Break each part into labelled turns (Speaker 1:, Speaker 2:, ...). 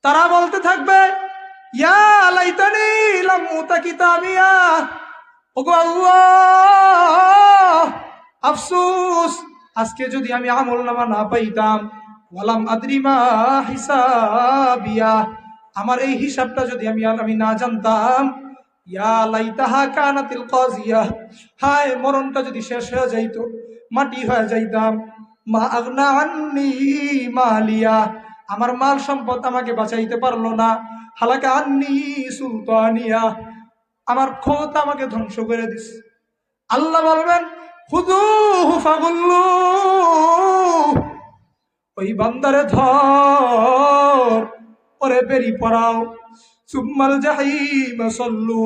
Speaker 1: তারা বলতে থাকবে, ইয়া লাইতানি লাম উতা কিতাবিয়া, ওগো আল্লাহ, আফসোস আজকে যদি আমি আমলনামা না পাইতাম, ওয়ালাম আদরি মা হিসাবিয়া, আমার এই হিসাবটা যদি আমি না জানতাম, ইয়া লাইতাহা কানাতিল কাজিয়া, হায় মরণটা যদি শেষ হয়ে যাইতো, মাটি হয়ে যাইতাম, মা আগনা আন্নি মালিয়া, আমার মাল সম্পদ আমাকে বাঁচাইতে পারলো না, হালাকা আন্নি সুলতানিয়া, আমার ক্ষমতা আমাকে ধ্বংস করে দিস। আল্লাহ বলবেন, খুযূহু ফাগুল্লু, ওই বান্দারে ধর, ওরে বেরি পড়াও, সুম্মাল জাহিম সাল্লু,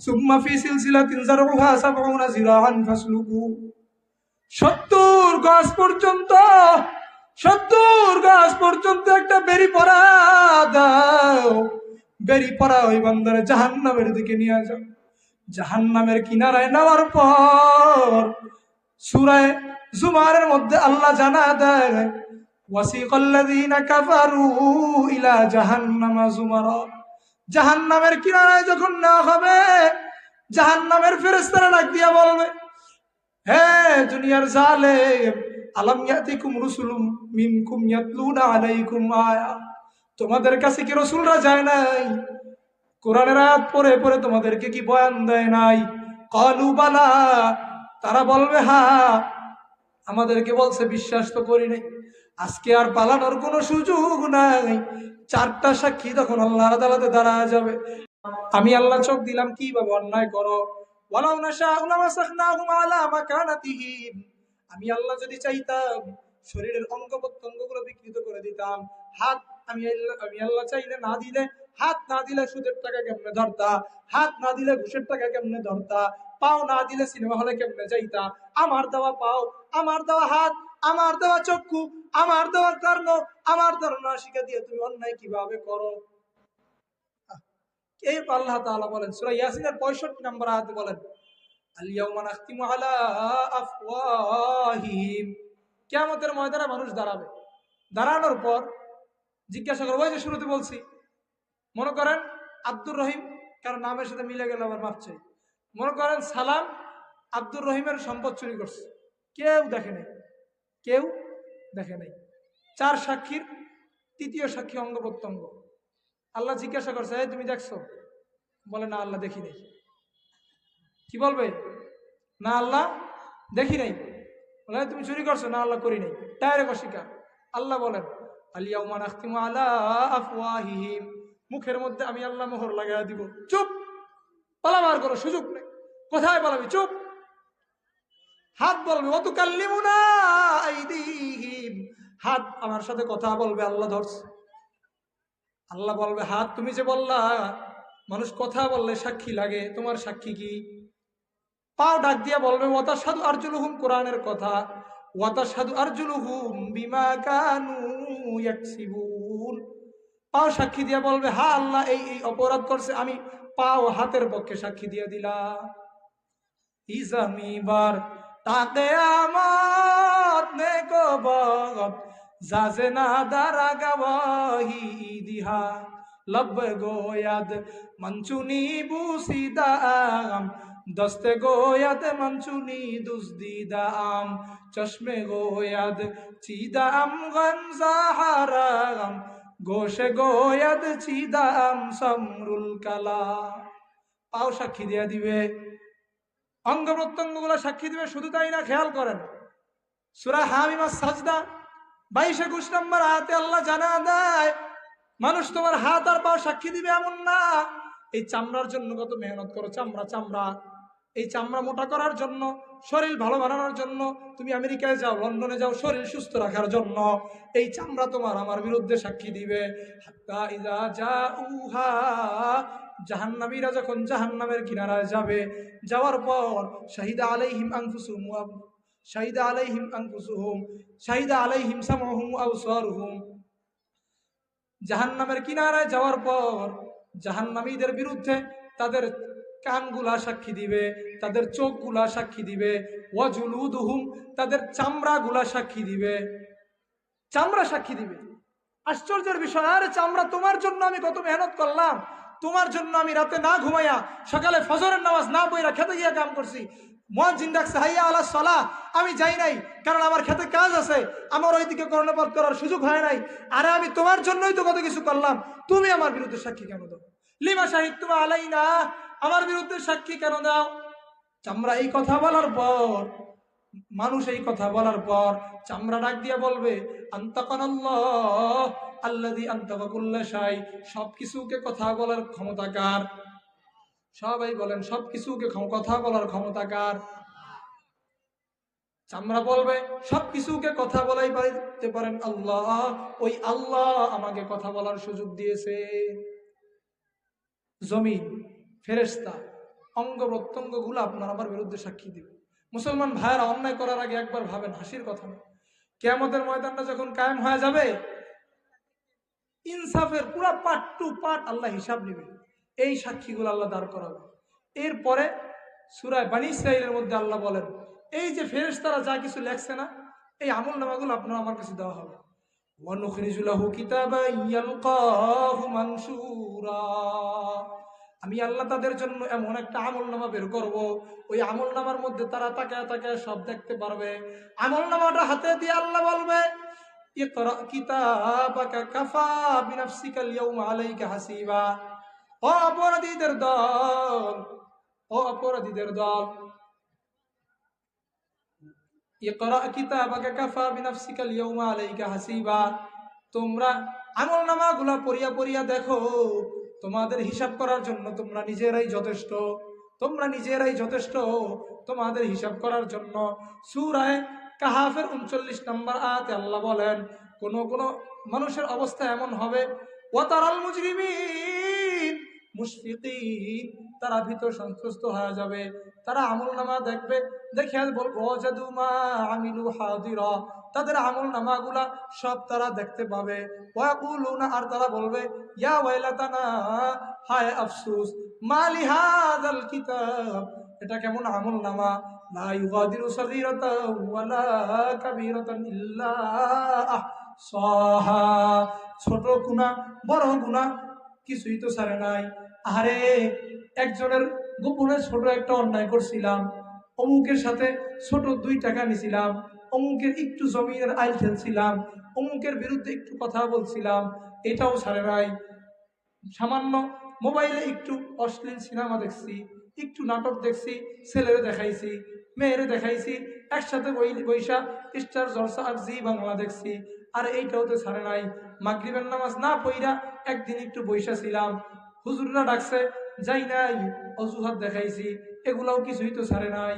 Speaker 1: সুম্মা ফি সিলসিলাতিন যারউহা ৭০ যিরাআন ফাসলুকু, ৭০ গজ পর্যন্ত, ৭০ গজ পর্যন্ত একটা বেরি পড়া দাও, বেরি পড়া ওই বান্দারে জাহান্নামের দিকে নিয়ে যাও। জাহান্নামের কিনারায় নেওয়ার পর সূরা জুমারের মধ্যে আল্লাহ জানা দেয়, ওয়াসিকাল্লাযীনা কাফারু ইলা জাহান্নামা যুমারা, জাহান্নামের কিনারায় যখন নেওয়া হবে, জাহান্নামের ফেরেশতারা ডাক দিয়া বলবে, হে দুনিয়ার জালেম, আলাম ইয়াতিকুম রুসুলুম মিনকুম ইয়াতলুনা আলাইকুম আয়া, তোমাদের কাছে কি রাসূলরা যায় নাই, কোরআনের আয়াত পড়ে পড়ে তোমাদেরকে কি বয়ান দেয় নাই? ক্বালু বালা, তারা বলবে হ্যাঁ, আমাদেরকে বলছে, বিশ্বাস তো করি নাই। আজকে আর পালানোর কোনো সুযোগ নাই, 4টা সাক্ষী তখন আল্লাহর আদালতে দাঁড়া যাবে। আমি আল্লাহ চোখ দিলাম কিভাবে অন্যায় করো, ওয়ালাউ নাশাউ লামাসাখনাহুম আলা মাকানাতিহিম, আমি আল্লাহ যদি চাইতাম শরীরের অঙ্গ প্রত্যঙ্গগুলো বিকৃত করে দিতাম। হাত আমি আল্লাহ চাইলে না দিলে, হাত না দিলে সুদের টাকা কেমনে ধরতা, হাত না দিলে ঘুষের টাকা কেমনে ধরতা, পাও না দিলে সিনেমা হলে কেমনে যাইতা, আমার দেওয়া পাও, আমার দেওয়া হাত, আমার দেওয়া চক্ষু, আমার দেওয়া কর্ণ, আমার দেওয়া নাসিকা দিয়ে তুমি অন্যায় কিভাবে করো। এই আল্লাহ তাআলা বলেন সূরা ইয়াসিনের 65 নম্বর আয়াতে বলেন, আল ইয়াউমা নাখতিমু আলা আফওয়াহিহিম, কিয়ামতের ময়দানে মানুষ দাঁড়াবে, দাঁড়ানোর পর জিজ্ঞাসা করবে, ওই যে শুরুতে বলছি, মনে করেন আব্দুর রহিম, কারণ নামের সাথে মিলে গেল আবার মাপ চাই, মনে করেন সালাম আব্দুর রহিমের সম্পদ চুরি করছে, কেউ দেখে নাই, কেউ দেখে নাই, 4 সাক্ষীর 3য় সাক্ষী অঙ্গ প্রত্যঙ্গ। আল্লাহ জিজ্ঞাসা করছে, এই তুমি দেখছো? বলে না আল্লাহ দেখি নাই। কি বলবে? না আল্লাহ দেখি নাই। বলে তুমি চুরি করছো? না আল্লাহ করি নাই। ডাইরেক্ট অস্বীকার। আল্লাহ বলেন, আল ইয়াউমা নাখতিমু আলা আফওয়াহিহিম, মুখের মধ্যে আমি আল্লাহ মোহর লাগাই দিব। চুপ, পালাবার কোনো সুযোগ নেই। কোথায় পালাবি? চুপ। হাত বলবে, ওয়াতুকাল্লিমুনা আইদিহিম, হাত আমার সাথে কথা বলবে, আল্লাহ ধরছে। আল্লাহ বলবে, হাত তুমি যে বললা মানুষ কথা বললে সাক্ষী লাগে, তোমার সাক্ষী কি? পাও ডাক দিয়া বলবে, ওয়াতাশহাদু আরজুলুহুম, কোরআনের কথা, ওয়াতাশহাদু আরজুলুহুম বিমা কানু ইয়াকসিবুন, পাও সাক্ষী দিয়া বলবে, হ্যাঁ আল্লাহ এই এই অপরাধ করছে, আমি পাও হাতের পক্ষে সাক্ষী দিয়ে দিলাম। ইজামিবার তাকে আমার নেকো বগত জাজে না দারা গাওয়াহি দিহা লব গোয়াদ মঞ্চুনি বুসিদাম দস্তে গোয়াদ মঞ্চুনি দুসদিদাম চশমে গোয়াদ চিদাম গঞ্জা হারাম গোশে গোয়াদ চিদাম সমরুল কালা। পাও সাক্ষী দিয়া দিবে, অঙ্গ প্রত্যঙ্গ গুলো সাক্ষী দিবে। শুধু তাই না, খেয়াল করেন সূরা হামিমা সাজদা 22-21 নম্বর আয়াতে আল্লাহ জানা দেয়, মানুষ তোমার হাত আর পা সাক্ষী দিবে এমন না, এই চামড়ার জন্য কত মেহনত করো, চামড়া, এই চামড়া মোটা করার জন্য, শরীর ভালো বানানোর জন্য তুমি আমেরিকায় যাও, লন্ডনে যাও শরীর সুস্থ রাখার জন্য, এই চামড়া তোমার আমার বিরুদ্ধে সাক্ষী দিবে। হাত্তা ইযা জাউহা, জাহান্নামীরা যখন জাহান্নামের কিনারায় যাবে, যাওয়ার পর শাহিদা আলাইহিম আনফুসুহুম, শাহিদা আলাইহিম আনফুসুহুম, শাহিদা আলাইহিম সামউহুম ওয়া আবসারুহুম, জাহান্নামের কিনারায় যাওয়ার পর জাহান্নামীদের বিরুদ্ধে তাদের কানগুলা সাক্ষী দিবে, তাদের চোখগুলা সাক্ষী দিবে, ওয়াজুলুদুহুম, তাদের চামড়াগুলা সাক্ষী দিবে, চামড়া সাক্ষী দিবে। আশ্চর্যের বিষয়, আরে চামড়া তোমার জন্য আমি কত মেহনত করলাম, তোমার জন্য আমি রাতে না ঘুমাইয়া সকালে ফজরের নামাজ না পড়া খেতে গিয়ে কাম করছি, মুয়াজ্জিন ডাকছে হাইয়া আলা সালাহ, আমি যাই নাই কারণ আমার খেতে কাজ আছে, আমার ওইদিকে কর্ণপাত করার সুযোগ হয় নাই। আরে আমি তোমার জন্যই তো কত কিছু করলাম, তুমি আমার বিরুদ্ধে সাক্ষী কেন দাও? লিমা শাহিদতুম আলাইনা, আমার বিরুদ্ধে সাক্ষী কেন দাও? চামড়া এই কথা বলার পর, মানুষ এই কথা বলার পর চামড়া ডাক দিয়ে বলবে আনতাকানাল্লাহ আল্লাযী আনতাকা কুল্লা শাই, সবকিছুকে কথা বলার ক্ষমতা কার? সবাই বলেন, সবকিছুকে কথা বলার ক্ষমতা কার? চামড়া বলবে সবকিছুকে কথা বলাই পাইতে পারেন আল্লাহ, ওই আল্লাহ আমাকে কথা বলার সুযোগ দিয়েছে। জমিন, ফেরেশতা, অঙ্গ প্রত্যঙ্গ গুলো আপনার আমার বিরুদ্ধে সাক্ষী দিবে। মুসলমান ভাইয়েরা, অন্যায় করার আগে একবার ভাবেন, হাসির কথা না, কিয়ামতের ময়দানটা যখন কায়েম হয়ে যাবে, ইনসাফের পুরা পার্ট টু পার্ট আল্লাহ হিসাব নেবে, এই সাক্ষীগুলো আল্লাহ দাঁড় করাবে। এরপরে সূরা বনী ইসরাঈলের মধ্যে আল্লাহ বলেন, এই যে ফেরেশতারা যা কিছু লেখছে না, এই আমল নামাগুলো আপনার আমার কাছে দেওয়া হবে। ওয়ানুখরিজু লাহু কিতাবান ইয়ালকাহু মানশুরা, আমি আল্লাহ তাদের জন্য এমন একটা আমল নামা বের করব, ওই আমল নামার মধ্যে তারা তাকায় তাকায় সব দেখতে পারবে। আমল নামাটা হাতে দিয়ে আল্লাহ বলবে ইকরা কিতাবাকা কাফা বিনাফসিকা আল-ইয়াওমা আলাইকা হাসিবা। ও অপরাধীদের দল, ও অপরাধীদের দল, ইকরা কিতাবাকা কাফা বিনাফসিকা আল-ইয়াওমা আলাইকা হাসিবা, তোমরা আমল নামাগুলা পড়িয়া পড়িয়া দেখো, তোমাদের হিসাব করার জন্য তোমরা নিজেরাই যথেষ্ট, তোমরা নিজেরাই যথেষ্ট তোমাদের হিসাব করার জন্য। সূরা কাহাফের 39 নম্বর আয়াতে আল্লাহ বলেন, কোন কোন মানুষের অবস্থা এমন হবে, ওয়াতারাল মুজরিমিন মুশফিকিন, তারা ভীত সন্ত্রস্ত হয়ে যাবে, তারা আমল নামা দেখবে, দেখে বলবো ওয়াজাদু মা আমিলু হাদিরা, তাদের আমল নামাগুলা সব তারা দেখতে পাবে। ওয়াকুলুনা, আর তারা বলবে ইয়া ওয়াইলাতানা, হায় আফসোস, মালি হাযাল কিতাব, এটা কেমন আমল নামা, লা ইউগাদিরু সাগীরাতান ওয়ালা কাবীরাতান ইল্লা আহসাহা, ছোট গুনাহ বড় গুনাহ কিছুই তো ছাড়ে নাই। আরে একজনের গোপনে ছোট একটা অন্যায় করছিলাম, অমুকের সাথে ছোট 2 টাকা নিছিলাম, অমুকের একটু জমিনের আইল খেলছিলাম, অমুকের বিরুদ্ধে একটু কথা বলছিলাম, এটাও ছাড়ে নাই। সামান্য মোবাইলে একটু অশ্লীল সিনেমা দেখছি, একটু নাটক দেখছি, ছেলেরে দেখাইছি, মেয়েরে দেখাইছি, একসাথে বৈশা স্টার জলসা আর জি বাংলা দেখছি, আর এইটাও তো ছাড়ে নাই। মাগরিবের নামাজ না পইরা একদিন একটু বৈশা ছিলাম, হুজুররা ডাকছে যাই নাই, অজুহাত দেখাইছি, এগুলাও কিছুই তো ছাড়ে নাই।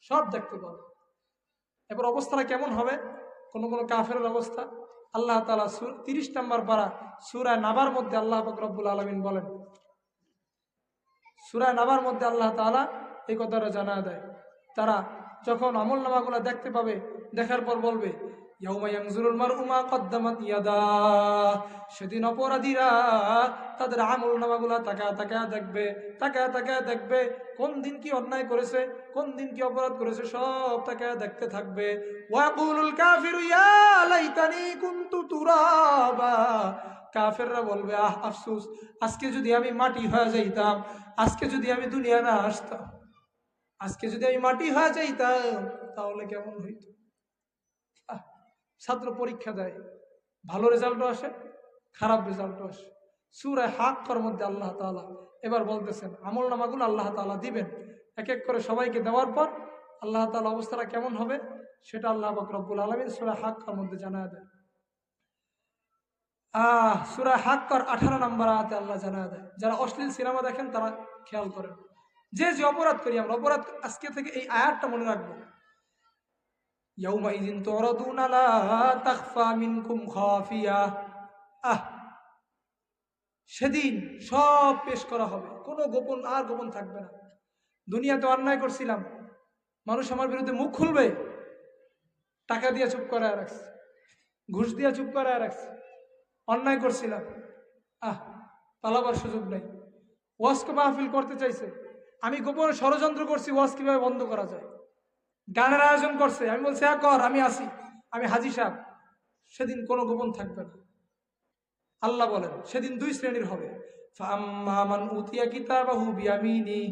Speaker 1: সব দেখতে পাবো। এবার অবস্থাটা কেমন হবে? কোন কোন কাফেরের অবস্থা আল্লাহ তাআলা 30 নম্বর পারা সূরা নাবার মধ্যে আল্লাহ পাক রব্বুল আলামিন বলেন, সূরা নাবার মধ্যে আল্লাহ তাআলা এই কথাটা জানা দেয়, তারা যখন আমল নামাগুলো দেখতে পাবে, দেখার পর বলবে ইয়াউমা ইয়ানজুরুল মারউ মা কদ্দামাত ইয়াদাহ, সেদিন অপরাধীরা তাদের আমল নামাগুলো তাকায় তাকায় দেখবে, তাকায় তাকায় দেখবে, কোন দিন কি অন্যায় করেছে, কোন দিন কি অপরাধ করেছে, সব তাকায় দেখতে থাকবে। ওয়াকুলুল কাফিরু ইয়া লাইতানি কুনতু তুরাবা, কাফেররা বলবে আহ আফসোস, আজকে যদি আমি মাটি হয়ে যাইতাম, আজকে যদি আমি দুনিয়া না আসতাম, আজকে যদি আমি মাটি হয়ে যাইতাম তাহলে কেমন হইতো। ছাত্র পরীক্ষা দেয়, ভালো রেজাল্টও আসে, খারাপ রেজাল্টও আসে। সূরা হাক্কার মধ্যে আল্লাহ তাআলা এবার বলতেছেন আমল নামাগুলো আল্লাহ তাআলা দিবেন, এক এক করে সবাইকে দেওয়ার পর আল্লাহ তাআলা অবস্থাটা কেমন হবে সেটা আল্লাহ পাক রব্বুল আলামিন সূরা হাক্কার মধ্যে জানায় দেয়। সূরা হাক্কার 18 নম্বর আয়াতে আল্লাহ জানায় দেয়, যারা অশ্লীল সিনেমা দেখেন তারা খেয়াল করেন, যে যে অপরাধ করি আমরা, অপরাধ আজকে থেকে এই আয়াতটা মনে রাখবো, ইয়াউমাইযিন তুরাদুনা লা তাখফা মিনকুম খাফিয়া, সেদিন সব পেশ করা হবে, কোনো গোপন আর গোপন থাকবে না। দুনিয়াতে অন্যায় করছিলাম, মানুষ আমার বিরুদ্ধে মুখ খুলবে, টাকা দিয়ে চুপ করায় রাখছে, ঘুষ দিয়ে চুপ করায় রাখছে, অন্যায় করছিলাম, পালাবার সুযোগ নেই। ওয়াজকে মাহফিল করতে চাইছে, আমি গোপনে ষড়যন্ত্র করছি ওয়াজ কিভাবে বন্ধ করা যায়, গানের আয়োজন করছে, আমি বলছি হ্যাঁ কর, আমি আসি, আমি হাজি সাহেব, সেদিন কোনো গোপন থাকবে না। আল্লাহ বলেন সেদিন দুই শ্রেণীর হবে। ফাআম্মা মান উতিয়া কিতাবাহু বিয়ামিনি,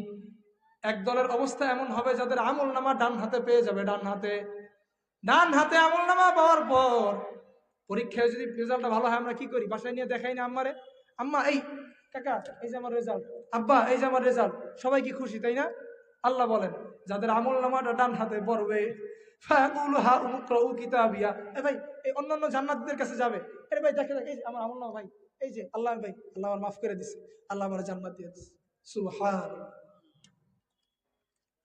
Speaker 1: এক দলের অবস্থা এমন হবে যাদের আমল নামা ডান হাতে পেয়ে যাবে। ডান হাতে আমল নামা পাওয়ার পর পরীক্ষায় যদি রেজাল্টটা ভালো হয় আমরা কি করি? বাসায় নিয়ে দেখাই না আম্মারে, আম্মা এই কাকা এই যে আমার রেজাল্ট, আব্বা এই যে আমার রেজাল্ট, সবাই কি খুশি, তাই না? আল্লাহ বলেন যাদের আমল নামাটা ডান হাতে পড়বে, ফায়াকুলু হা উমুকরাউ কিতাবিয়া, এ ভাই এই অন্যান্য জান্নাতীদের কাছে যাবে, আরে ভাই দেখে এই যে আমার আমল নামা ভাই, এই যে আল্লাহ ভাই আল্লাহ আমার মাফ করে দিছে, আল্লাহ আমার জান্নাত দিয়ে দিছে, সুবহানাল্লাহ।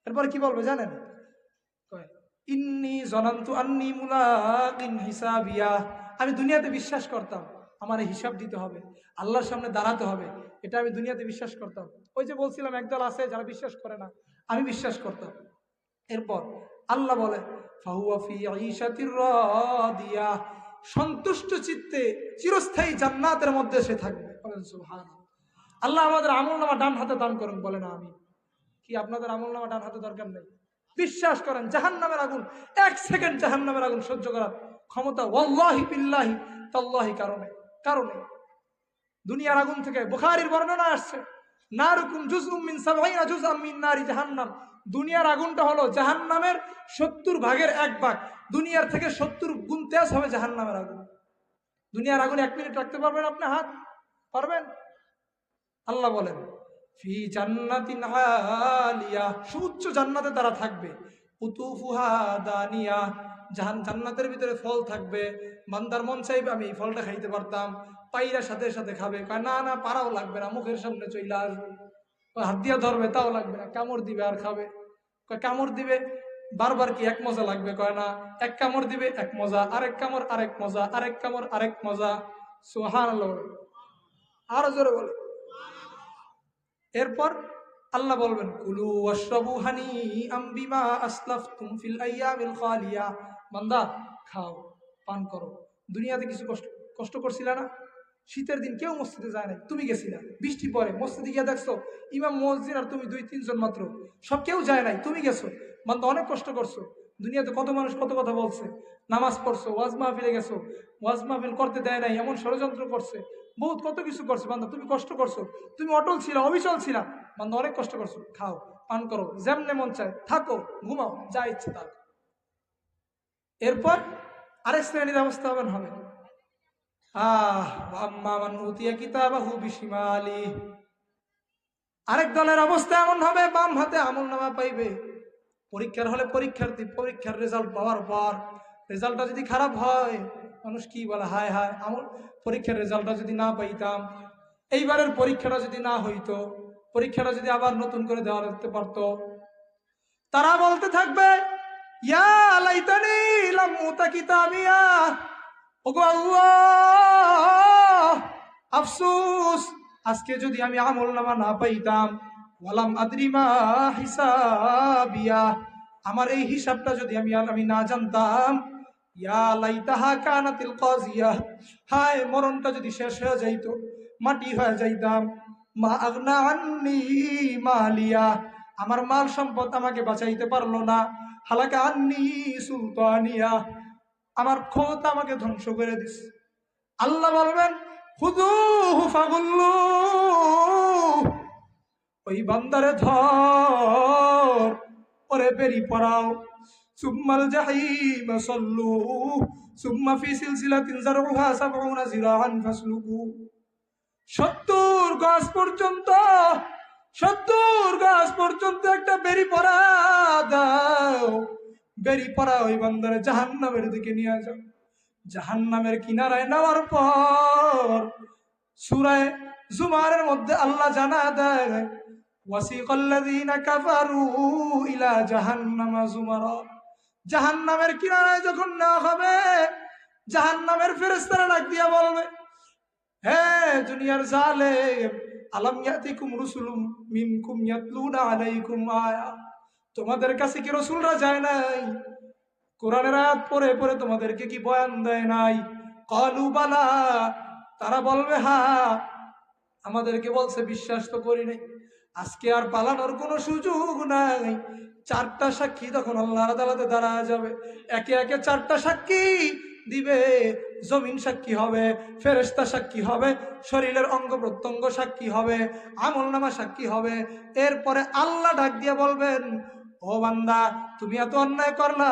Speaker 1: এরপরে কি বলবে জানেন? ইন্নী জনান্তু আন্নী মুলাকিন হিসাবিয়া, আমি দুনিয়াতে বিশ্বাস করতাম আমার হিসাব দিতে হবে, আল্লাহর সামনে দাঁড়াতে হবে, এটা আমি দুনিয়াতে বিশ্বাস করতাম। ওই যে বলছিলাম একদল আছে যারা বিশ্বাস করে না, আমি বিশ্বাস করতাম। এরপর আল্লাহ বলে ফাহুয়া ফি ঈশাতির রাদিয়া, সন্তুষ্ট চিত্তে চিরস্থায়ী জান্নাতের মধ্যে সে থাকবে। বলেন সুবহানাল্লাহ। আল্লাহ আমাদের আমলনামা ডান হাতে দান করেন, বলে না আমি কি? আপনাদের আমলনামা ডান হাতে দরকার নেই। বিশ্বাস করেন জাহান্নামের আগুন, 1 সেকেন্ড জাহান্নামের আগুন সহ্য করার ক্ষমতা ওয়াল্লাহি বিল্লাহি তাল্লাহি কারণে দুনিয়ার আগুন থেকে বুখারীর বর্ণনা আসছে, নারুকুম জুজউম মিন 70 জুজআম মিন নারি জাহান্নাম, দুনিয়ার আগুনটা হলো জাহান্নামের 70 ভাগের 1 ভাগ, দুনিয়ার থেকে 70 গুণ তেজ হবে জাহান্নামের আগুন। দুনিয়ার আগুন 1 মিনিট রাখতে পারবেন আপনি হাত? পারবেন? আল্লাহ বলেন ফি জান্নাতিন আলিয়া, সুউচ্চ জান্নাতে তারা থাকবে, কুতুফুহা দানিয়া, জান্নাতের ভিতরে ফল থাকবে, বান্দার মন চাইবে আমি এই ফলটা খাইতে পারতাম, পাইরা সাথে সাথে খাবে, কয় না না পারাও লাগবে না, মুখের সামনে চলে আসবে, হাত দিয়া ধরবে তাও লাগবে না, কামড় দিবে আর খাবে, কয় কামড় দিবে বারবার কি 1 মজা লাগবে? কয় না, 1 কামড় দিবে 1 মজা, আরেক কামড় আরেক মজা, আরেক কামড় আরেক মজা, সুবহানাল্লাহ। আরো জোরে বলে। এরপর আল্লাহ বলবেন কুলু ওয়াশরাবু হানিআম বিমা আসলাফতুম ফিল আইয়ামিল খালিয়া, বান্দা খাও পান করো, দুনিয়াতে কিছু কষ্ট করছিলা না? শীতের দিন কেউ মসজিদে যায় না, তুমি গেছিলা, বৃষ্টি পড়ে মসজিদে গিয়ে দেখছো ইমাম মুয়াজ্জিন আর তুমি 2-3 জন মাত্র, সব কেউ যায় নাই, তুমি গেছো, বান্দা অনেক কষ্ট করছো। দুনিয়াতে কত মানুষ কত কথা বলছে, নামাজ পড়ছো, ওয়াজ মাহফিলে গেছো, ওয়াজ মাহফিল করতে দেয় নাই এমন ষড়যন্ত্র করছে, বহুত কত কিছু করছে, বান্দা তুমি কষ্ট করছো, তুমি অটল ছিলা অবিচল ছিলা, বান্দা অনেক কষ্ট করছো, খাও পান করো, যেমনে মন চায় থাকো, ঘুমাও, যা ইচ্ছে তা। এরপর আরেক শ্রেণীর অবস্থা হবে আরেক দলের অবস্থা এমন হবে বাম হাতে আমলনামা পাইবে, পরীক্ষার হলে পরীক্ষার রেজাল্ট পাওয়ার পর রেজাল্টটা যদি খারাপ হয় মানুষ কি বলে, হায় হায় আমল পরীক্ষার রেজাল্টটা যদি না পাইতাম, এইবারের পরীক্ষাটা যদি না হইতো, পরীক্ষাটা যদি আবার নতুন করে দেওয়া যেতে পারতো, তারা বলতে থাকবে ইয়া লাইতানি লাম উতা কিতাবিয়া, ওগো আল্লাহ আফসোস আজকে যদি আমি আমলনামা না পাইতাম, ওয়ালাম আদরিমা হিসাবিয়া, আমার এই হিসাবটা যদি আমি না জানতাম, ইয়া লাইতাহা কানাতিল কাজিয়া, হায় মরণটা যদি শেষ হয়ে যাইতো, মাটি হয়ে যাইতাম, মা আগনা আন্নি মালিয়া, আমার মাল সম্পদ আমাকে বাঁচাইতে পারলো না, হালাকা আন্নি সুলতানিয়া, আমার ক্ষমতা আমাকে ধ্বংস করে দিস। আল্লাহ বলবেন খুযুহু ফাগুল্লু, ওই বান্দারে ধর ওরে বেরি পড়াও, সুম্মাল জাহিম সাল্লু সুম্মা ফি সিলসিলাতিন যারউহা 70 যিরাআন ফাসলুকু, 70 গজ পর্যন্ত 70 গজ পর্যন্ত একটা বেরি পড়া দাও, বেরি পড়া ওই বান্দারে জাহান্নামের দিকে নিয়ে যাও। জাহান্নামের কিনারায় নেওয়ার পর সূরা জুমারের মধ্যে আল্লাহ জানা দেয় ওয়াসিকাল্লাযীনা কাফারু ইলা জাহান্নামা যুমারা, জাহান্নামের কিনারায় যখন নেওয়া হবে জাহান্নামের ফেরেশতারা ডাক দিয়া বলবে হে দুনিয়ার জালেম, আলাম ইয়াতিকুম রুসুলুম মিনকুম ইয়াতলুনা আলাইকুম আয়া, তোমাদের কাছে কি রাসূলরা যায় নাই, কোরআনের আয়াত পড়ে পড়ে তোমাদেরকে কি বয়ান দেয় নাই? ক্বালু বালা, তারা বলবে হ্যাঁ আমাদেরকে বলছে, বিশ্বাস তো করি নাই। আজকে আর পালানোর কোনো সুযোগ নাই, 4টা সাক্ষী তখন আল্লাহর আদালতে দাঁড়া যাবে, একে একে 4টা সাক্ষী দিবে, জমিন সাক্ষী হবে, ফেরেশতা সাক্ষী হবে, শরীরের অঙ্গ প্রত্যঙ্গ সাক্ষী হবে, আমলনামা সাক্ষী হবে। এরপরে আল্লাহ ডাক দিয়ে বলবেন, ও বান্দা, তুমি এত অন্যায় করলা,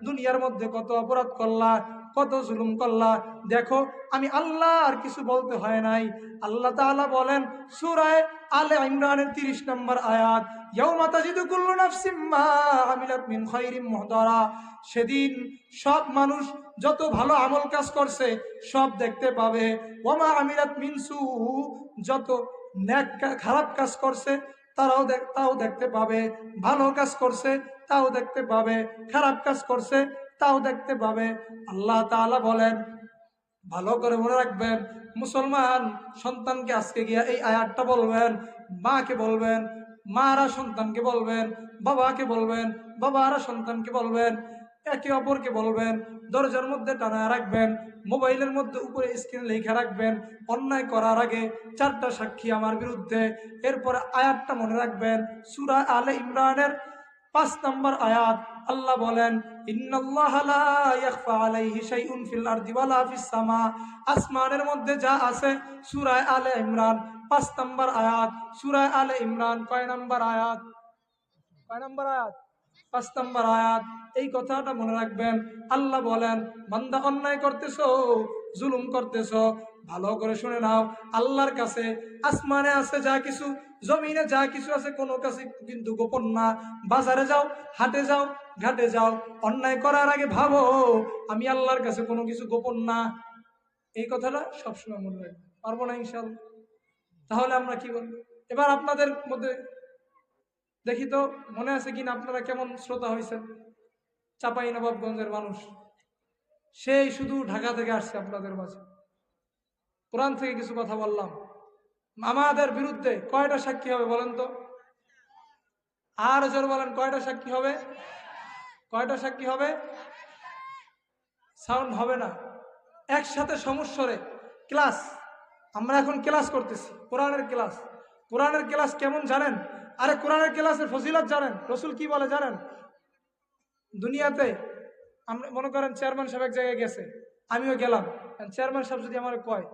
Speaker 1: দুনিয়ার মধ্যে কত অপরাধ করলা, কত জুলুম করলা, দেখো আমি আল্লাহ আর কিছু বলতে হয় নাই। আল্লাহ তাআলা বলেন সূরা আলে ইমরানের 30 নম্বর আয়াত, ইয়াউমা তাজিদু কুল্লু নাফসিম মা আমিলাত মিন খায়রিন মুহদারা, সেদিন সব মানুষ যত ভালো আমল কাজ করছে সব দেখতে পাবে, ওয়ামা আমিলাত মিন সু, যত খারাপ কাজ করছে তাও দেখতে পাবে, ভালো কাজ করছে তাও দেখতে পাবে, খারাপ কাজ করছে তাও দেখতে পাবে। আল্লাহ তাআলা বলেন, ভালো করে মনে রাখবেন, মুসলমান সন্তানকে আজকে গিয়া এই আয়াতটা বলবেন, মাকে বলবেন, মারা সন্তানকে বলবেন, বাবাকে বলবেন, বাবারা সন্তানকে বলবেন, একে অপরকে বলবেন, দরজার মধ্যে টানা রাখবেন, মোবাইলের মধ্যে উপরে স্ক্রিনে লেখা রাখবেন, অন্যায় করার আগে 4টা সাক্ষী আমার বিরুদ্ধে। এরপরে আয়াতটা মনে রাখবেন, সূরা আলে ইমরানের 5 নম্বর আয়াত, আল্লাহ বলেন, ইন্নাল্লাহা লা ইয়াখফা আলাইহি শাইউন ফিল আরদি ওয়ালা ফিস সামা, আসমানের মধ্যে যা আছে, সূরা আলে ইমরান 5 নম্বর আয়াত। সূরা আলে ইমরান কয় নম্বর আয়াত? 5 নম্বর আয়াত। এই কথাটা মনে রাখবেন। আল্লাহ বলেন, বান্দা অন্যায় করতেছো, জুলুম করতেছো, ভালো করে শুনে নাও, আল্লাহর কাছে আসমানে আছে যা কিছু, জমিনে যা কিছু আছে, কোনো কাছে কিন্তু গোপন না। বাজারে যাও, হাটে যাও, ঘাটে যাও, অন্যায় করার আগে ভাবো আমি আল্লাহর কাছে কোনো কিছু গোপন না। এই কথাটা সবসময় মনে রাখবে, পারবো না ইনশাআল্লাহ? তাহলে আমরা কি বলবো? এবার আপনাদের মধ্যে দেখি তো মনে আছে কিনা আপনারা কেমন শ্রোতা হয়েছেন। চাঁপাইনবাবগঞ্জের মানুষ, সেই শুধু ঢাকা থেকে আসছে আপনাদের মাঝে, কোরআন থেকে কিছু কথা বললাম, আমাদের বিরুদ্ধে কয়টা সাক্ষী হবে বলেন তো? আর জোর বলেন, কয়টা সাক্ষী হবে? কয়টা সাক্ষী হবে? সাউন্ড হবে না, একসাথে সমস্বরে ক্লাস। আমরা এখন ক্লাস করতেছি, কোরআনের ক্লাস। কোরআনের ক্লাস কেমন জানেন? আরে কোরআনের ক্লাসের ফজিলত জানেন? রসুল কি বলে জানেন? দুনিয়াতে আমরা মনে করেন চেয়ারম্যান সাহেব এক জায়গায় গেছে, আমিও গেলাম, চেয়ারম্যান সাহেব যদি আমার কয়,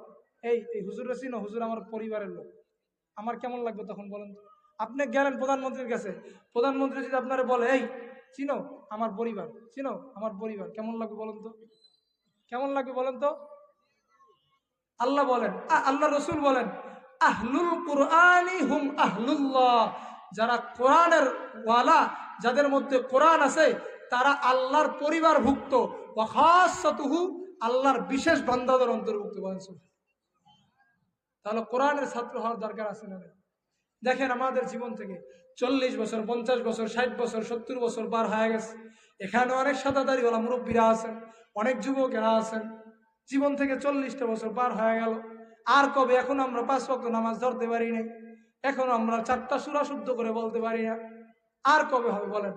Speaker 1: এই হুজুর চিনো, হুজুর আমার পরিবারের লোক, আমার কেমন লাগবে তখন বলেন তো? আপনি গেলেন প্রধানমন্ত্রীর কাছে, প্রধানমন্ত্রী যদি আপনারা বলে, এই চিনো আমার পরিবার, চিনো আমার পরিবার, কেমন লাগবে বলেন তো? কেমন লাগবে বলেন তো? আল্লাহ বলেন, আল্লাহ রসুল বলেন, আহলুল কুরআনি হুম আহলুল্লাহ, যারা কোরআনের ওয়ালা, যাদের মধ্যে কোরআন আছে, তারা আল্লাহর পরিবারভুক্ত, ওয়া খাসসাতুহু, আল্লাহর বিশেষ বান্দাদের অন্তর্ভুক্ত। তাহলে কোরআনের ছাত্র হওয়ার দরকার আছে না? দেখেন আমাদের জীবন থেকে 40 বছর, 50 বছর, 60 বছর, 70 বছর পার হয়ে গেছে। এখানে অনেক সাদাদারিওয়ালা মুরব্বীরা আছেন, অনেক যুবকেরা আছেন, জীবন থেকে 40টা বছর পার হয়ে গেল। আর কবে? এখন আমরা 5 ওয়াক্ত নামাজ ধরতে পারি নাই, এখন আমরা 4টা সূরা শুদ্ধ করে বলতে পারি না। আর কবে হবে বলেন?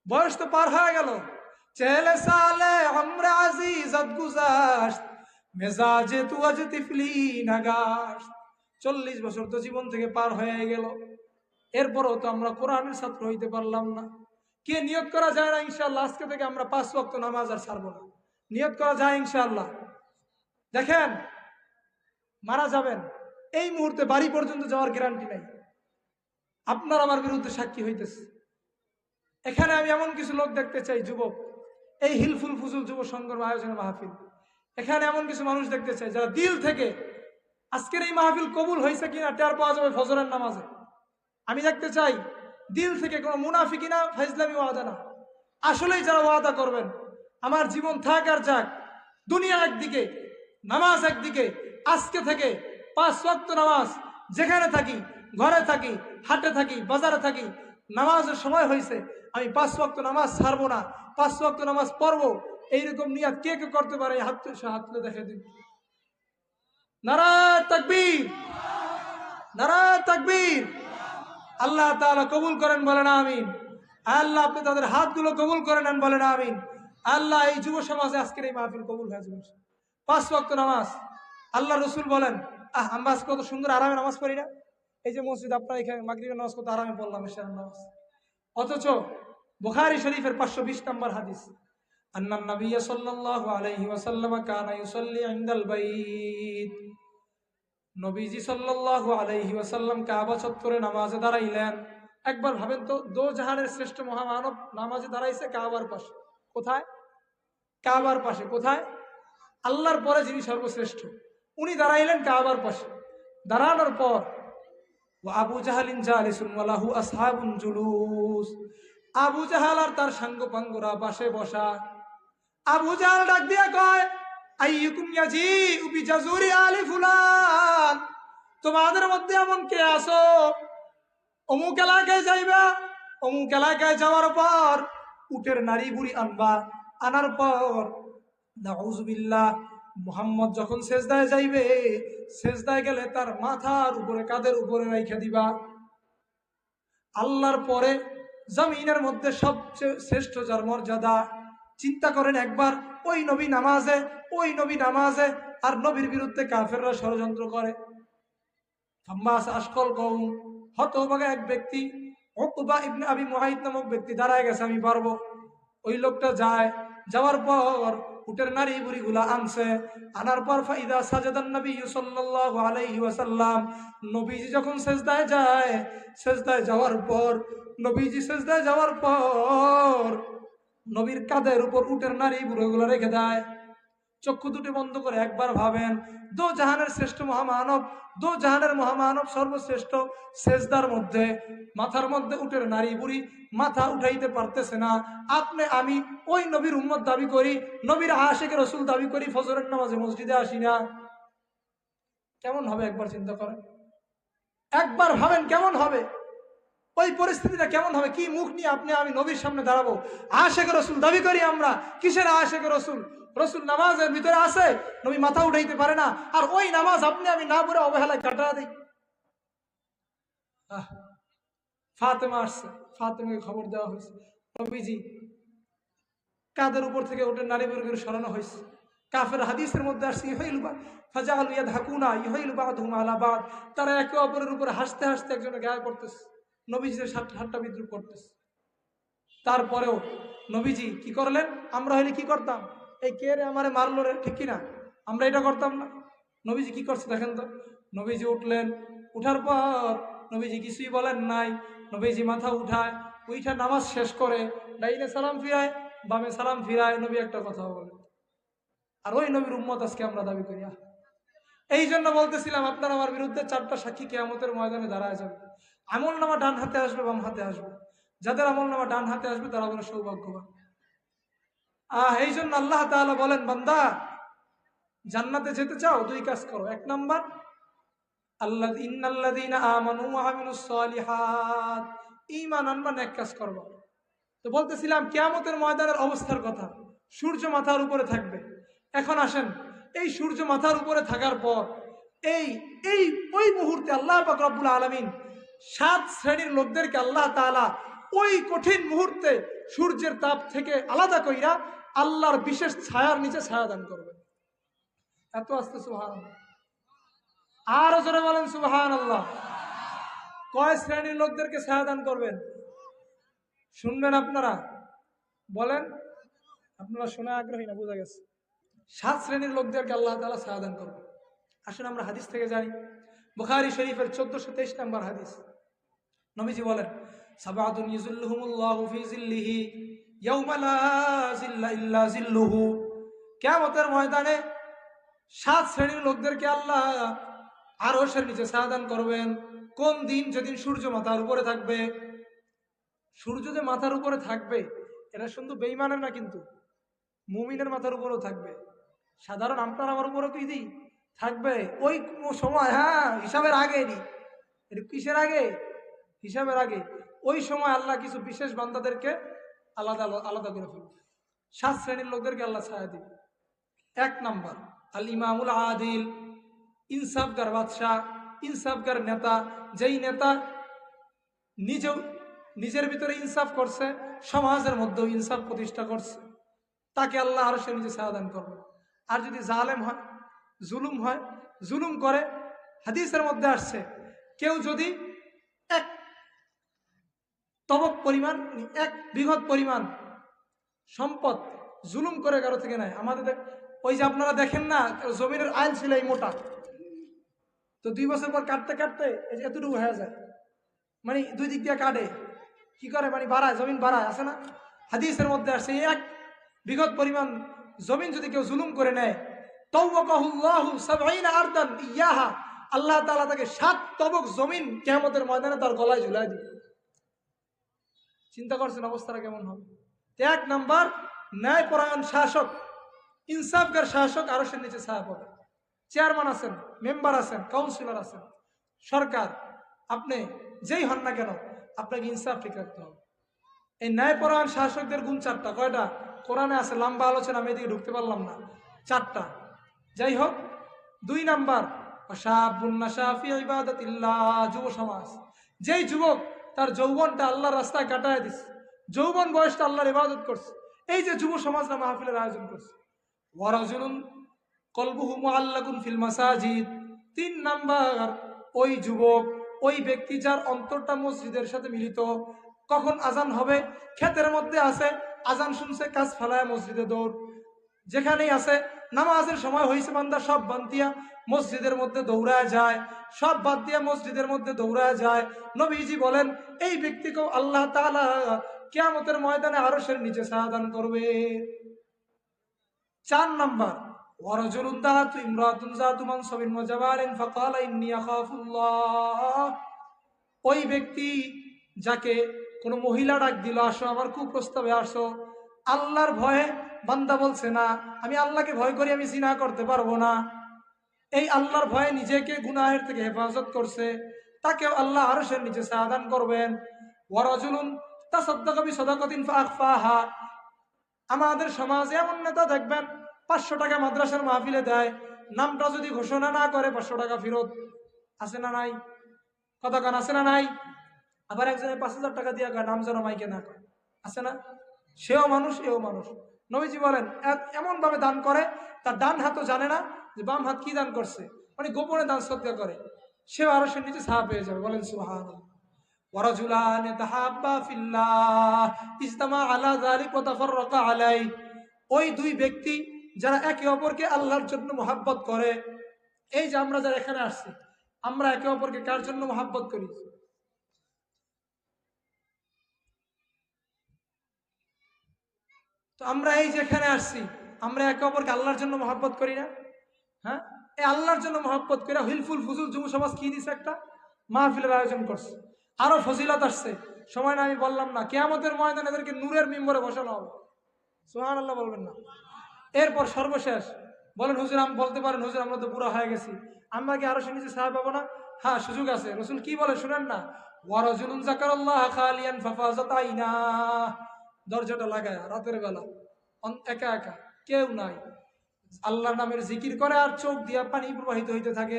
Speaker 1: বয়স তো পার হয়ে গেল। চেলে সালে আমরা আজিজত গুজাশত, মেজাজে তু আজ তিফলি নাগাশ। 40 বছর তো জীবন থেকে পার হয়ে গেল, এরপরও তো আমরা কোরআনের ছাত্র হইতে পারলাম না। কে নিয়ত করা যায় না ইনশাআল্লাহ আজকে থেকে আমরা 5 ওয়াক্ত নামাজ আর ছাড়বো না? নিয়ত করা যায় ইনশাআল্লাহ? দেখেন, মারা যাবেন, এই মুহূর্তে বাড়ি পর্যন্ত যাওয়ার গ্যারান্টি নাই। আপনার আমার বিরুদ্ধে সাক্ষী হইতেছে। এখানে আমি এমন কিছু লোক দেখতে চাই, যুবক, এই হিলফুল ফুজুল যুব সংগম আয়োজনে মাহফিল, এখানে এমন কিছু মানুষ দেখতে চাই যারা দিল থেকে, আজকের এই মাহফিল কবুল হয়েছে কিনা টের পাওয়া যাবে ফজরের নামাজে। আমি দেখতে চাই দিল থেকে, কোনো মুনাফিকি না, ফাইজলামি ওয়াদা না, আসলেই যারা ওয়াদা করবেন আমার জীবন থাক আর যাক, দুনিয়া একদিকে, নামাজ একদিকে, আজকে থেকে 5 ওয়াক্ত নামাজ, যেখানে থাকি, ঘরে থাকি, হাটে থাকি, বাজারে থাকি, নামাজের সময় হয়েছে, আমি 5 ওয়াক্ত নামাজ ছাড়বো না, 5 ওয়াক্ত নামাজ পড়বো। এইরকম নিয়াত কে কে করতে পারে? হাত তুলে দেখে দিন। নারায়ে তাকবীর, নারায়ে তাকবীর। আল্লাহ তাআলা কবুল করেন, বলেন আমিন। আল্লাহ আপনি তাদের হাতগুলো কবুল করে নেন, বলেন আমিন। আল্লাহ এই যুব সমাজে আজকের এই মাহফিল কবুল হয়ে যাবে। 5 ওয়াক্ত নামাজ, আল্লাহ রসুল বলেন, আমরা কত সুন্দর আরামে নামাজ পড়ি না? এই যে মসজিদ, আপনার এখানে মাগরিবের নামাজ কত আরামে পড়লাম, এশারের নামাজ। অথচ বুখারী শরীফের 520 নম্বর হাদিস, আন্নান নবী সাল্লাল্লাহু আলাইহি ওয়াসাল্লাম কানা ইউসাল্লি ইনদাল বাইত, নবীজি সাল্লাল্লাহু আলাইহি ওয়াসাল্লাম কাবা চত্বরে নামাজে দাঁড়াইলেন। একবার ভাবেন তো, দো জাহানের শ্রেষ্ঠ মহামানব নামাজে দাঁড়াইছে কাবার পাশে। কোথায়? কাবার পাশে। কোথায়? আল্লাহর পরে যিনি সর্বশ্রেষ্ঠ, উনি দাঁড়াইলেন কাবার পাশে। দাঁড়ানোর পর আবু জাহালিন জালিসুন ওয়া লাহু আসহাবুন জুলুস, আবু জাহাল আর তার সাঙ্গপাঙ্গরা পাশে বসা। আবু জাহাল ডাক দিয়া কয়, আইয়ুকুম ইয়াজিউ বিজাজুরি আলি ফুলান, তোমাদের মধ্যে এমন কে আসো অমুক এলাকায় যাইবা, অমুক এলাকায় যাওয়ার পর উটের নারী বুড়ি আনবা, আনার পর নাউজুবিল্লাহ মুহাম্মদ যখন সেজদায় যাইবে, সেজদায় গেলে তার মাথার উপরে কাঁধের উপরে রাইখা দিবা। আল্লাহর পরে জমিনের মধ্যে সবচেয়ে শ্রেষ্ঠ যার মর্যাদা, চিন্তা করেন একবার, ওই নবী নামাজে, ওই নবী নামাজে, আর নবীর বিরুদ্ধে কাফেররা ষড়যন্ত্র করে। ফাম্মাস আশকল কওম, হতভাগা এক ব্যক্তি, উকবা ইবনে আবি মুআইত নামক ব্যক্তি দাঁড়ায় গেছে, আমি পারবো। ওই লোকটা যায়, যাওয়ার পর উটের নারী বুড়িগুলা আনছে, আনার পর ফাইদা সাজাদান নবী সাল্লাল্লাহু আলাইহি ওয়াসাল্লাম, নবীজি যখন সেজদায় যায়, সেজদায় যাওয়ার পর, নবীজি সেজদায় যাওয়ার পর নবীর কাঁধের উপর উটের নারী বুড়িগুলো রেখে দেয়। চক্ষু দুটি বন্ধ করে একবার ভাবেন, দো জাহানের শ্রেষ্ঠ মহামানব, দো জাহানের মহামানব সর্বশ্রেষ্ঠ, সেজদার মধ্যে মাথার মধ্যে উটের নারী বুড়ি, মাথা উঠাইতে পারতেছে না। আপনি আমি ওই নবীর উম্মত দাবি করি, নবীর আশিক রাসূল দাবি করি, ফজরের নামাজে মসজিদে আসি না, কেমন হবে একবার চিন্তা করেন। একবার ভাবেন কেমন হবে, ওই পরিস্থিতিটা কেমন হবে। কি মুখ নিয়ে আপনি আমি নবীর সামনে দাঁড়াবো? আশিক রাসূল দাবি করি আমরা, কিসের আশিক রাসূল? রসুল নামাজের ভিতরে আছে, নবী মাথা উঠাইতে পারে না, আর ওই নামাজ আপনি আমি না পড়ে অবহেলায় কাটা দিই। ফাতেমা আসছে, ফাতেমাকে খবর দেওয়া হয়েছে, নবীজি কাদের উপর থেকে ওঠেন নারী বর্গের সরানো হয়েছে। কাফের হাদিসের মধ্যে আসছে, ইহাইলুবা ফাজালু ইয়াদহাকুনা ইহাইলু বাদহুম আলা বাদ, তারা একে অপরের উপরে হাসতে হাসতে একজনের গায়ে পড়তেছে, নবীজির ঠাট্টা বিদ্রুপ করতেছে। তারপরেও নবীজি কি করলেন? আমরা হইলে কি করতাম? এই কে রে আমারে মারলো রে, ঠিক কিনা? আমরা এটা করতাম না। নবীজি কি করছে দেখেন তো। নবীজি উঠলেন, উঠার পর নবীজি কিছুই বলেন নাই, নবীজি মাথা উঠায়, উঠা নামাজ শেষ করে ডাইনে সালাম ফিরায়, বামে সালাম ফিরায়, নবী একটা কথা বলেন। আর ওই নবীর উম্মত আজকে আমরা দাবি করি। এই জন্য বলতেছিলাম, আপনার আমার বিরুদ্ধে 4টা সাক্ষী কিয়ামতের ময়দানে দাঁড়ায় যাবে। আমল নামা ডান হাতে আসবে, বাম হাতে আসবে। যাদের আমল নামা ডান হাতে আসবে তারা বলে সৌভাগ্যবান। এই জন্য আল্লাহ তাআলা বলেন, বান্দা জান্নাতে যেতে চাও, 2 কাজ করো। 1 নাম্বার, ইন্নাল্লাযীনা আমানু ওয়া আমিলুস সালিহাত, ঈমান আনবা, নেক কাজ করবা। তো বলতেছিলাম কিয়ামতের ময়দানের অবস্থার কথা। সূর্য মাথার উপরে থাকবে। এখন আসেন, এই সূর্য মাথার উপরে থাকার পর এই এই ওই মুহূর্তে আল্লাহ পাক রব্বুল আলামিন 7 শ্রেণীর লোকদেরকে আল্লাহ তাআলা ওই কঠিন মুহূর্তে সূর্যের তাপ থেকে আলাদা কইরা আল্লাহর বিশেষ ছায়ার নিচে ছায়া দান করবে। এত আস্তে সুবহানাল্লাহ, আরো জোরে বলেন সুবহানাল্লাহ। কয় শ্রেণীর লোকদেরকে ছায়া দান করবেন? শুনবেন আপনারা? বলেন, আপনারা শোনা আগ্রহী না, বোঝা গেছে। 7 শ্রেণীর লোকদেরকে আল্লাহ তাআলা ছায়া দান করবে। আসুন আমরা হাদিস থেকে জানি। বুখারী শরীফের 1423 নম্বর হাদিস, নবীজি বলেন, সাবাতুন ইযিল্লুহুমুল্লাহু ফি জিল্লিহি ইয়াওমা লা জিল্লা ইল্লা জিল্লুহু, কিয়ামতের ময়দানে 7 শ্রেণীর লোকদেরকে আল্লাহ আরশের নিচে ছায়া দান করবেন। কোন দিন? যেদিন সূর্য মাথার উপরে থাকবে। সূর্য যে মাথার উপরে থাকবে, এটা শুধু বেঈমানের না, কিন্তু মুমিনের মাথার উপরেও থাকবে। সাধারণ আপনার আমার উপরও কি দিই থাকবে ওই সময়। হ্যাঁ, হিসাবের আগে। এটা কিসের আগে? হিসাবের আগে। ওই সময় আল্লাহ কিছু বিশেষ বান্দাদেরকে আলাদা আলাদা করে ফেলবে। 7 শ্রেণীর লোকদেরকে আল্লাহ ছায়া দিবে। 1 নাম্বার, আল ইমামুল আদিল, ইনসাফগার বাদশাহ, ইনসাফগার নেতা। যেই নেতা নিজের ভিতরে ইনসাফ করছে, সমাজের মধ্যেও ইনসাফ প্রতিষ্ঠা করছে, তাকে আল্লাহ আরশের নিচে ছায়া দান করবে। আর যদি জালেম হয়, জুলুম হয়, জুলুম করে, হাদিসের মধ্যে আসছে, কেউ যদি 1 তবক পরিমাণ, 1 বিঘত পরিমাণ সম্পদ জুলুম করে কারো থেকে নেয়। আমাদের ওই যে আপনারা দেখেন না, জমিনের আইল ছিল এই মোটা, তো 2 বছর পর কাটতে কাটতে এই যে এতটুকু হয়ে যায়, মানে 2 দিক দিয়ে কাটে, কি করে মানে বাড়ায়, জমিন বাড়ায়, আছে না? হাদিসের মধ্যে আসছে এক বিগত পরিমাণ জমিন যদি কেউ জুলুম করে নেয়, তাওবাকাহুল্লাহু ৭০ আরদান ইয়াহা, আল্লাহ তাআলা তাকে 7 তবক জমিন কিয়ামতের ময়দানে তার গলায় ঝুলায় দিবে। চিন্তা করছেন অবস্থাটা কেমন হবে? 1 নাম্বার, ন্যায়পরায়ণ শাসক, ইনসাফগার শাসক আরশের নিচে ছায়া পাবে। চেয়ারম্যান আছেন, মেম্বার আছেন, কাউন্সিলর আছেন, সরকার, আপনি যেই হন না কেন, আপনাকে ইনসাফ ঠিক রাখতে হবে। এই ন্যায়পরায়ণ শাসকদের গুণ 4টা। কয়টা? কোরআনে আছে, লম্বা আলোচনা, আমি এদিকে ঢুকতে পারলাম না। 4টা। যাই হোক, 2 নাম্বার, যুব সমাজ, যেই যুবক তার যৌবনটা আল্লাহর রাস্তায় কাটায় দিচ্ছে, যৌবন বয়সটা আল্লাহর ইবাদত করছে, এই যে যুব সমাজরা মাহফিলের আয়োজন করছে। ওয়ারাজুলুন কলবুহু মুআল্লাকুন ফিল মাসাজিদ, 3 নাম্বার, ওই যুবক, ওই ব্যক্তি যার অন্তরটা মসজিদের সাথে মিলিত। কখন আজান হবে? ক্ষেতের মধ্যে আছে, আজান শুনছে, কাজ ফেলায় মসজিদে দৌড়। যেখানেই আছে, নামাজের সময় হয়েছে, বান্দা সব বাদ দিয়া মসজিদের মধ্যে দৌড়ায় যায়, সব বাদ দিয়া মসজিদের মধ্যে দৌড়ায় যায়। নবীজি বলেন, এই ব্যক্তিকেও আল্লাহ তাআলা কিয়ামতের ময়দানে আরশের নিচে ছায়া দান করবে। 4 নাম্বার, ওয়ারাজুলুন দাআতু ইমরাতুন যাতু মানসাবিন ওয়া জামালিন ফাকালা ইন্নী আখাফুল্লাহ, ওই ব্যক্তি যাকে কোনো মহিলা ডাক দিল, আসো আমার কুপ্রস্তাবে আসো, আল্লাহর ভয়ে বান্দা বলছে না আমি আল্লাহকে ভয় করি, আমি জিনা করতে পারবো না, এই আল্লাহর ভয়ে নিজেকে গুনাহের থেকে হেফাজত করছে, তাকেও আল্লাহ আরশের নিচে ছায়া দান করবেন। ওয়ারাজুলুন তাসাদ্দাকা বিসাদাকাতিন ফাআখফাহা, আমাদের সমাজে এমন নেতা দেখবেন 500 টাকা মাদ্রাসার মাহফিলে দেয়, নামটা যদি ঘোষণা না করে 500 টাকা ফেরত। আছে না নাই? কথা কান আছে না নাই? আবার একজনে 5000 টাকা দিয়ে নাম যেন মাইকে না করে, আছে না? সেও মানুষ, এও মানুষ। নবীজি বলেন, এমন ভাবে দান করে তার ডান হাতও জানে না যে বাম হাত কি দান করছে, মানে গোপনে দান সদকা করে, সেও আরশের নিচে ছায়া পেয়ে যাবে। বলেন সুবহানাল্লাহ। ওয়ারাজুলান তাহাব্বা ফিল্লাহ ইজতামা আলা যালিক ওয়া তাফাররাকা আলাই, ওই 2 ব্যক্তি যারা একে অপরকে আল্লাহর জন্য মহব্বত করে। এই যে আমরা যারা এখানে আসছি, আমরা একে অপরকে কার জন্য মহব্বত করি? তো আমরা এই যে এখানে আসছি, আমরা একে অপরকে আল্লাহর জন্য মহব্বত করি না? হ্যাঁ, এই আল্লাহর জন্য মহব্বত করে হিলফুল ফুজুল যুব সমাজ কি দিছে, একটা মাহফিলের আয়োজন করছে। আরো ফজিলত আসছে, সময় না আমি বললাম না, কিয়ামতের ময়দানে এদেরকে নূরের মিম্বরে বসানো হবে। সুবহানাল্লাহ বলবেন না? এরপর সর্বশেষ বলেন, হুজুর আমি বলতে পারেন, হুজুর আমরা তো বুড়া হয়ে গেছি, আমরা কি আরো নিচে ছায়া পাবো না? হ্যাঁ, সুযোগ আছে। রাসূল কি বলে শুনেন না, ওয়ারাজুলুন যাকারাল্লাহ খালিয়ান ফাফাজাত আইনা, দরজাটা লাগায় রাতের বেলা, একা একা, কেউ নাই, আল্লাহর নামের জিকির করে আর চোখ দিয়া পানি প্রবাহিত হইতে থাকে।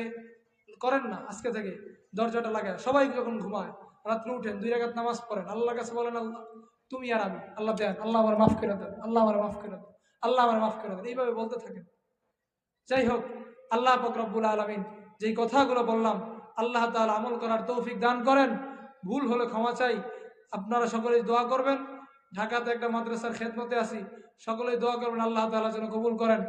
Speaker 1: করেন না আজকে থেকে, দরজাটা লাগায়, সবাই যখন ঘুমায় রাত্রে উঠেন, 2 রাকাত নামাজ পড়েন, আল্লাহর কাছে বলেন, আল্লাহ তুমি আর আমি, আল্লাহ দেন, আল্লাহ আমার মাফ করে দেন, আল্লাহ আমার মাফ করে দেন, আল্লাহ আমার মাফ করে দেন, এইভাবে বলতে থাকেন। যাই হোক, আল্লাহ পাক রব্বুল আলামিন যেই কথাগুলো বললাম, আল্লাহ তাআলা আমল করার তৌফিক দান করেন। ভুল হলে ক্ষমা চাই। আপনারা সকলেই দোয়া করবেন। ঢাকাতে একটা মাদ্রাসার খেদমতে আছি, সকলেই দোয়া করবেন আল্লাহ তাআলা যেন কবুল করেন।